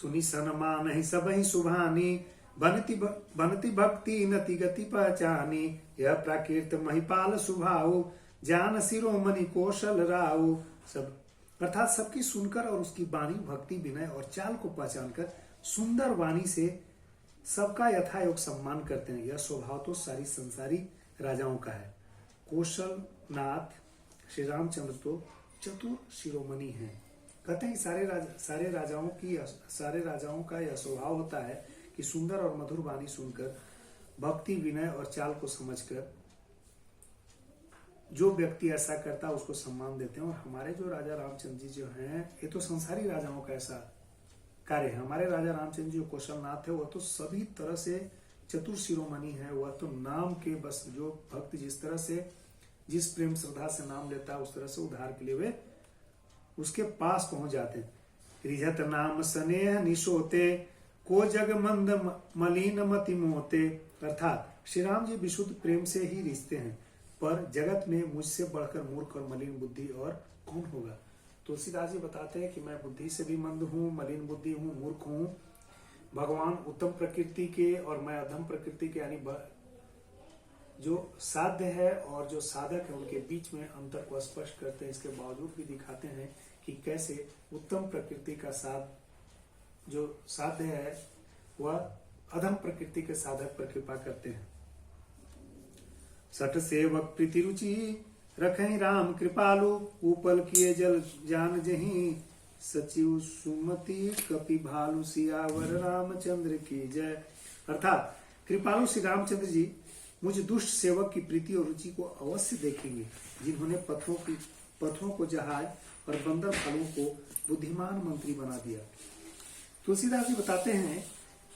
सुनी सनमान ही सब ही सुभानी, बनती भक्ति नति गति पहचानी। यह प्राकृत महिपाल सुभाऊ, जान शिरोमणि कौशल राऊ। सब अर्थात सबकी सुनकर और उसकी वाणी भक्ति विनय और चाल को पहचान कर सुंदर वाणी से सबका यथायोग सम्मान करते हैं। यह स्वभाव तो सारी संसारी राजाओं का है। कौशल नाथ श्री रामचंद्र तो चतुर शिरोमणि हैं। कहते हैं सारे राजाओं का यह स्वभाव होता है कि सुंदर और मधुर वाणी सुनकर भक्ति विनय और चाल को समझकर जो व्यक्ति ऐसा करता है उसको सम्मान देते हैं। और हमारे जो राजा रामचंद्र जी जो हैं, ये तो संसारी राजाओं का ऐसा कार्य है। हमारे राजा रामचंद्र जी जो कौशलनाथ है, वह तो सभी तरह से चतुर शिरोमणि है। वह तो नाम के बस, जो भक्त जिस तरह से जिस प्रेम श्रद्धा से नाम लेता है उस तरह से उद्धार के लिए वे उसके पास पहुंच जाते हैं। रिझत नाम स्नेह निशोते, को जग मंद मलिन मति मोते। अर्थात श्री राम जी विशुद्ध प्रेम से ही रिश्ते हैं, पर जगत में मुझसे बढ़कर मूर्ख और मलिन बुद्धि और कौन होगा। तुलसीदास जी बताते हैं कि मैं बुद्धि से भी मंद हूँ, मलिन बुद्धि हूँ, मूर्ख हूँ। भगवान उत्तम प्रकृति के और मैं अधम प्रकृति के, यानी जो साध्य है और जो साधक है उनके बीच में अंतर को स्पष्ट करते हैं। इसके बावजूद भी दिखाते हैं कि कैसे उत्तम प्रकृति का जो साध्य है वह अधम प्रकृति के साधक पर कृपा करते हैं। सठ सेवक प्रीति रुचि रखें राम कृपालु, ऊपल किए जल जान जहीं, सचिव सुमति कपि भालु, सियावर रामचंद्र की जय। अर्थात कृपालु श्री रामचंद्र जी मुझ दुष्ट सेवक की प्रीति और रुचि को अवश्य देखेंगे, जिन्होंने पत्थरों को जहाज और बंदर भालुओं को बुद्धिमान मंत्री बना दिया। तुलसीदास जी बताते हैं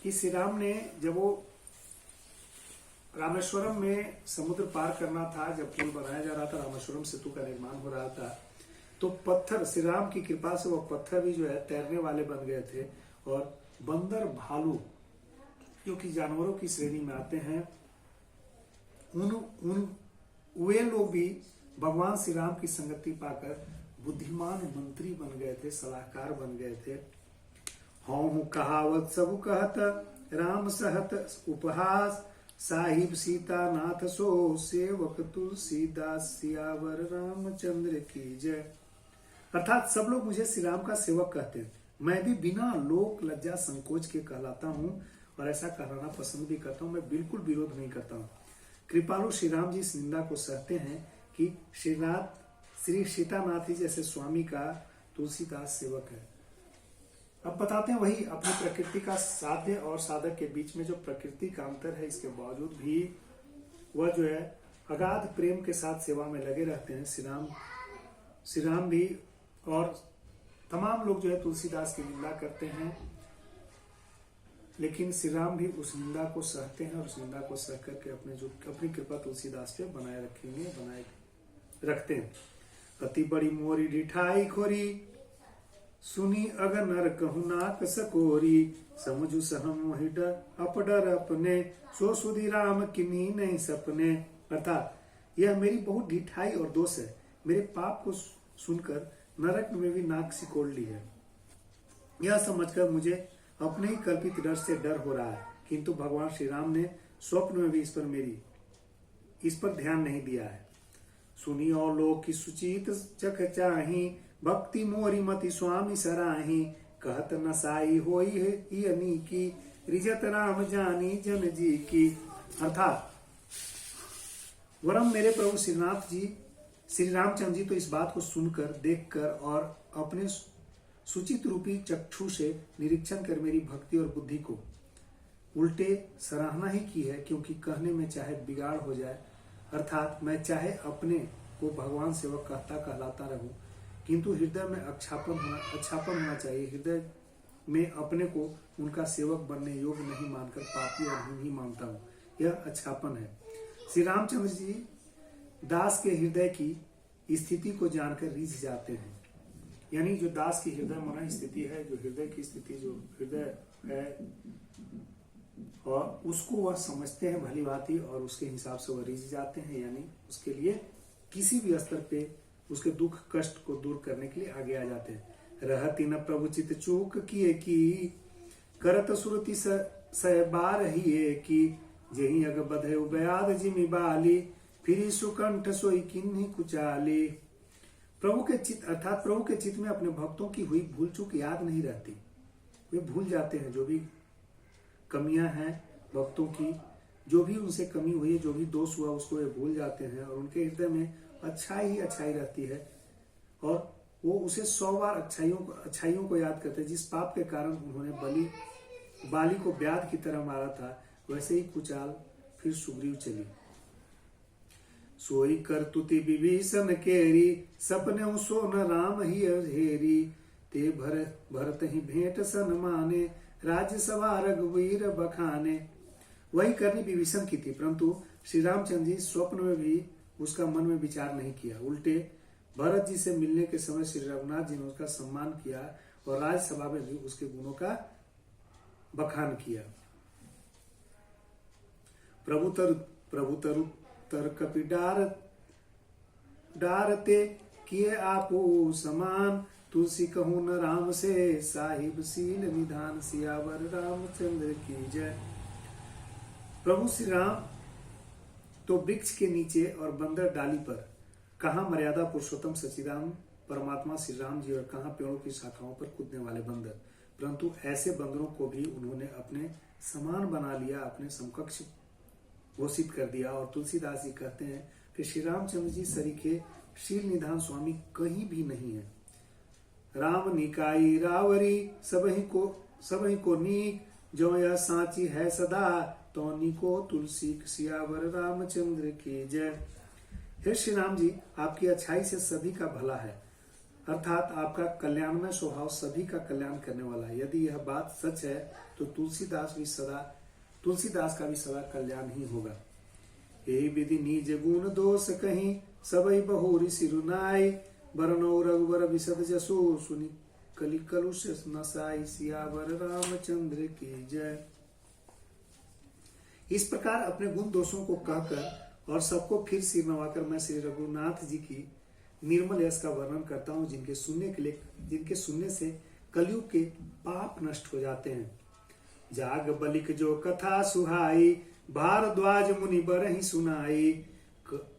कि श्री राम ने जब वो रामेश्वरम में समुद्र पार करना था, जब पुल बनाया जा रहा था, रामेश्वरम सेतु का निर्माण हो रहा था, तो पत्थर, श्री राम की कृपा से वो पत्थर भी जो है तैरने वाले बन गए थे। और बंदर भालू जो कि जानवरों की श्रेणी में आते हैं, वे लोग भी भगवान श्री राम की संगति पाकर बुद्धिमान मंत्री बन गए थे, सलाहकार बन गए थे। हूँ कहावत सब कहत, राम सहत उपहास, साहिब सीता नाथ सो, सेवक तुलसीदास सियावर रामचंद्र की जय। अर्थात सब लोग मुझे श्री राम का सेवक कहते हैं। मैं भी बिना लोक लज्जा संकोच के कहलाता हूँ और ऐसा कहलाना पसंद भी करता हूँ। मैं बिल्कुल विरोध नहीं करता हूँ। कृपालु श्री राम जी इस निंदा को सहते हैं कि श्री सीतानाथ जी जैसे स्वामी का तुलसीदास सेवक है। अब बताते हैं वही अपनी प्रकृति का साध्य और साधक के बीच में जो प्रकृति का अंतर है, इसके बावजूद भी वह जो है अगाध प्रेम के साथ सेवा में लगे रहते हैं। श्री राम भी और तमाम लोग जो है तुलसीदास की निंदा करते हैं, लेकिन श्री राम भी उस निंदा को सहते हैं और उस निंदा को सह करके अपनी कृपा तुलसीदास पे बनाए रखते हैं। अति बड़ी मोरी ढिठाई खोरी, सुनी अगर नर कहु नाक सकोरी, समझु सहम हिड अपडर अपने, सो सुधी राम किन्हीं नहीं सपने। अर्थात यह मेरी बहुत ढिठाई और दोष है। मेरे पाप को सुनकर नरक में भी नाक सिकोड़ ली है। यह समझकर मुझे अपने ही कल्पित डर से डर हो रहा है, किंतु भगवान श्री राम ने स्वप्न में भी इस पर ध्यान नहीं दिया है। सुनी और लोग की सुचित चख चाही, भक्ति मोरी मति स्वामी सराही, कहत नसाई होई है अनी की, रिजत राम जानी जन जी की। अर्थात वरम मेरे प्रभु श्री रामचंद्र जी तो इस बात को सुनकर, देखकर और अपने सुचित रूपी चक्षु से निरीक्षण कर मेरी भक्ति और बुद्धि को उल्टे सराहना ही की है, क्योंकि कहने में चाहे बिगाड़ हो जाए, अर्थात मैं चाहे अपने को भगवान सेवक कहलाता रहूं, किंतु हृदय में अच्छापन होना चाहिए। हृदय में अपने को उनका सेवक बनने योग्य नहीं मानकर पापी और हीन ही मानता हूँ, यह अच्छापन है। श्री रामचंद्र जी दास के हृदय की स्थिति को जानकर रिझ जाते हैं। यानी जो दास की हृदय मना स्थिति है, जो हृदय की स्थिति, जो हृदय है, और उसको वह समझते हैं भली भांति और उसके हिसाब से वह रिझ जाते हैं। यानी उसके लिए किसी भी स्तर पे उसके दुख कष्ट को दूर करने के लिए आगे आ जाते हैं। रहती न प्रभु चित चूक किए की, करत सुरति सहबार ही कि जही अग बधे बयाद जिमि बाली फिरी सुकंठ सोई किन्ही कुचाली। प्रभु के चित्त अर्थात प्रभु के चित्त में अपने भक्तों की हुई भूल चूक याद नहीं रहती। वे भूल जाते हैं जो भी कमियां हैं भक्तों की, जो भी उनसे कमी हुई है, जो भी दोष हुआ उसको वे भूल जाते हैं और उनके हृदय में अच्छाई ही अच्छाई रहती है और वो उसे 100 बार अच्छाइयों को याद करते हैं। जिस पाप के कारण उन्होंने बाली को ब्याध की तरह मारा था, वैसे ही कुचाल फिर सुग्रीव चली। सोई करतुति विभीषण केरी सपने सोन राम ही हेरी ते भरत ही भेंट सन माने राज्यसभा रघुवीर बखाने। वही करनी विभीषण की थी, परंतु श्री रामचंद्र जी स्वप्न में भी उसका मन में विचार नहीं किया। उल्टे भरत जी से मिलने के समय श्री रघुनाथ जी ने उसका सम्मान किया और राज्यसभा में भी उसके गुणों का बखान किया। प्रभु तर कपि डारते किए आपो समान तुलसी कहूं न राम से साहिब सील निधान सियावर रामचंद्र की जय। प्रभु श्री राम तो वृक्ष के नीचे और बंदर डाली पर, कहाँ मर्यादा पुरुषोत्तम सच्चिदानंद परमात्मा श्री राम जी और कहाँ पेड़ों की शाखाओं पर कूदने वाले बंदर, परंतु ऐसे बंदरों को भी उन्होंने अपने समान बना लिया, अपने समकक्ष घोषित कर दिया। और तुलसीदास जी कहते हैं कि श्री रामचंद्र जी सरीखे शील निधान स्वामी कहीं भी नहीं है। राम निकाई रावरी सबही को नीक जो यह साची है सदा तो निको तुलसी सियावर रामचंद्र की जय। हे श्री राम जी, आपकी अच्छाई से सभी का भला है, अर्थात आपका कल्याणमय स्वभाव सभी का कल्याण करने वाला है। यदि यह बात सच है तो तुलसीदास का भी सदा कल्याण ही होगा। यही विधि निज गुण दोष कहीं सबई बहुरी सिरुनाई बरनो रघुवर विशद जसो सुनी कलि कलुष नसाई सियावर रामचंद्र की जय। इस प्रकार अपने गुण दोषों को कहकर और सबको फिर सिर नवाकर मैं श्री रघुनाथ जी की निर्मल यश का वर्णन करता हूँ, जिनके सुनने से कलयुग के पाप नष्ट हो जाते हैं। जाग बलिक जो कथा सुहाई भारद्वाज मुनि बरहि सुनाई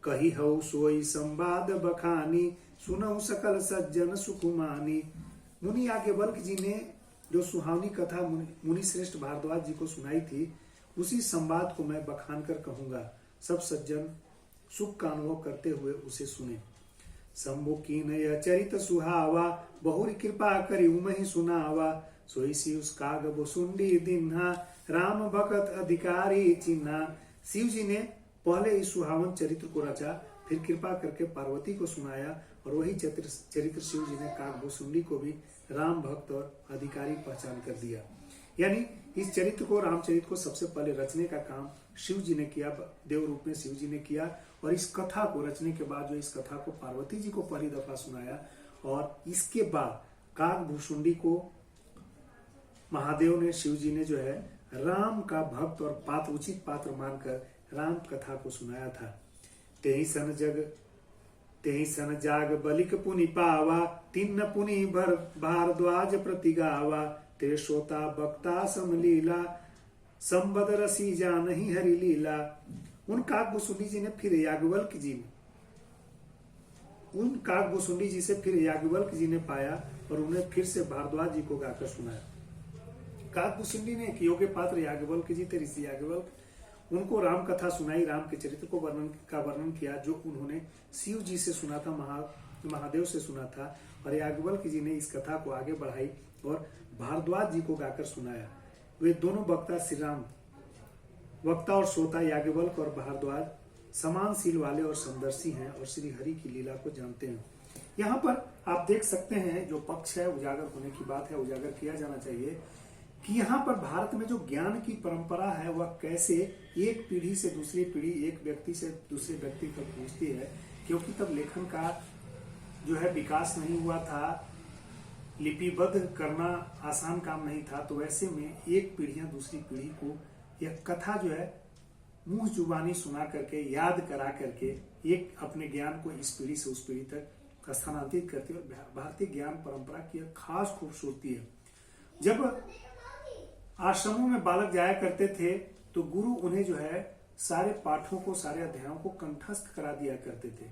कही हऊ सोई संवाद बखानी सुनऊ सकल सज्जन सुकुमानी। मुनि याज्ञवल्क्य जी ने जो सुहावनी कथा मुनि श्रेष्ठ भारद्वाज जी को सुनाई थी, उसी संवाद को मैं बखान कर कहूंगा। सब सज्जन सुख का अनुभव करते हुए उसे सुने। शंभु कीन यह चरित सुहावा बहुरी कृपा करी उमहि सुनावा सोई शिव काग बसुंडी दिन्हा राम भगत अधिकारी चिन्हा। शिव जी ने पहले इस सुहावन चरित्र को रचा, फिर कृपा करके पार्वती को सुनाया और वही चरित्र शिव जी ने काग बसुंडी को भी राम भक्त और अधिकारी पहचान कर दिया। यानी इस चरित्र को, रामचरित्र को सबसे पहले रचने का काम शिव जी ने किया, देव रूप में शिव जी ने किया। और इस कथा को रचने के बाद जो इस कथा को पार्वती जी को पहली दफा सुनाया और इसके बाद काग भुसुंडी को महादेव ने, शिव जी ने जो है राम का भक्त और उचित पात्र मानकर राम कथा को सुनाया था। तेहि सन जाग बलिक पुनि पावा तिन्न पुनि भारद्वाज प्रतिगावा ते श्रोता बक्ता समलीला संबद रसी जानहि हरि लीला। उन काग भुसुंडी जी से फिर याज्ञवल्क्य जी ने पाया और उन्हें फिर से भारद्वाज जी को गाकर सुनाया। काग भुसुंडी ने एक योग्य पात्र याज्ञवल्क्य जी थे, ऋषि याज्ञवल्क्य, उनको राम कथा सुनाई, राम के चरित्र को वर्णन किया जो उन्होंने शिव जी से सुना था, महादेव से सुना था। और याज्ञवल्क्य जी ने इस कथा को आगे बढ़ाई और भारद्वाज जी को गाकर सुनाया। वे दोनों वक्ता श्री राम, वक्ता और श्रोता याज्ञवल्क्य और भारद्वाज समान सील वाले और समदर्शी हैं और श्री हरि की लीला को जानते हैं। यहाँ पर आप देख सकते हैं जो पक्ष है, उजागर होने की बात है, उजागर किया जाना चाहिए कि यहाँ पर भारत में जो ज्ञान की परंपरा है वह कैसे एक पीढ़ी से दूसरी पीढ़ी, एक व्यक्ति से दूसरे व्यक्ति तक पहुंचती है। क्योंकि तब लेखन का जो है विकास नहीं हुआ था, लिपिबद्ध करना आसान काम नहीं था, तो वैसे में एक पीढ़ियां दूसरी पीढ़ी को यह कथा जो है मुंह जुबानी सुना करके, याद करा करके एक अपने ज्ञान को इस पीढ़ी से उस पीढ़ी तक स्थानांतरित करती है। और भारतीय ज्ञान परंपरा की खास खूबसूरती है। जब आश्रमों में बालक जाया करते थे तो गुरु उन्हें जो है सारे पाठों को, सारे अध्यायों को कंठस्थ करा दिया करते थे।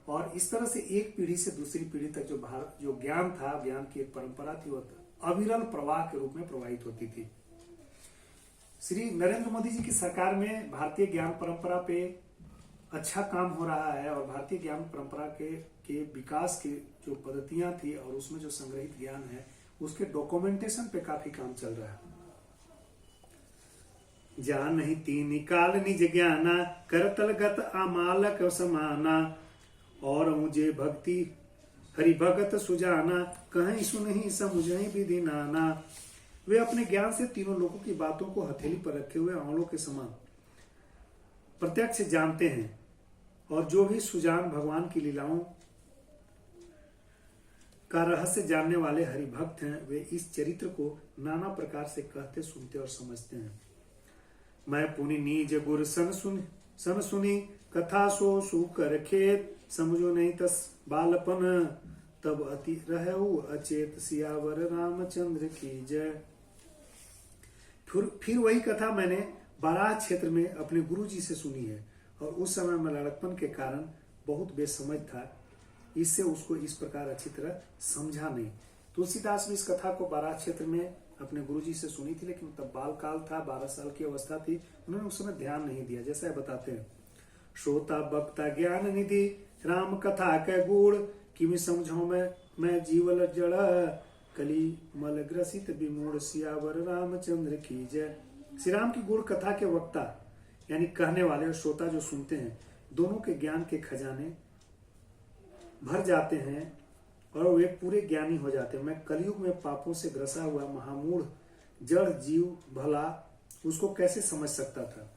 और इस तरह से एक पीढ़ी से दूसरी पीढ़ी तक जो ज्ञान था, ज्ञान की एक परंपरा थी, वो अविरल प्रवाह के रूप में प्रवाहित होती थी। श्री नरेंद्र मोदी जी की सरकार में भारतीय ज्ञान परंपरा पे अच्छा काम हो रहा है और भारतीय ज्ञान परंपरा के विकास की जो पद्धतियां थी और उसमें जो संग्रहित ज्ञान है उसके डॉक्यूमेंटेशन पे काफी काम चल रहा है। जान ही तीन निकाल निज ज्ञाना, करतलगत आमालक समाना, और मुझे भक्ति हरि भगत सुजाना, कहीं सुनहि समुझहि विधि नाना। वे अपने ज्ञान से तीनों लोगों की बातों को हथेली पर रखे हुए आंवलों के समान प्रत्यक्ष जानते हैं, और जो भी सुजान भगवान की लीलाओं का रहस्य जानने वाले हरि भक्त हैं, वे इस चरित्र को नाना प्रकार से कहते, सुनते और समझते हैं। मैं पुनि नीज गुर सन सुनी, कथा सो सुकर खेत, समझो नहीं तस बालपन, तब अति रहु अचेत, सियावर रामचंद्र की जय। फिर वही कथा मैंने बाराह क्षेत्र में अपने गुरु जी से सुनी है, और उस समय मैं लड़कपन के कारण बहुत बेसमझ था, इससे उसको इस प्रकार अच्छी तरह समझा नहीं। तुलसीदास भी इस कथा को बाराह क्षेत्र में अपने गुरुजी से सुनी थी, लेकिन तब बाल काल था, 12 साल की अवस्था थी, उन्होंने उस समय ध्यान नहीं दिया। जैसा है बताते हैं, श्रोता बक्ता ज्ञान निधि, राम कथा के गुड़, किमि समझो मैं जीवल जड़, कली मल ग्रसित विमूढ़, सियावर रामचंद्र की जय। श्री राम की गुड़ कथा के वक्ता यानी कहने वाले और श्रोता जो सुनते हैं, दोनों के ज्ञान के खजाने भर जाते हैं और वे पूरे ज्ञानी हो जाते हैं। मैं कलयुग में पापों से ग्रसा हुआ महामूढ़ जड़ जीव भला उसको कैसे समझ सकता था।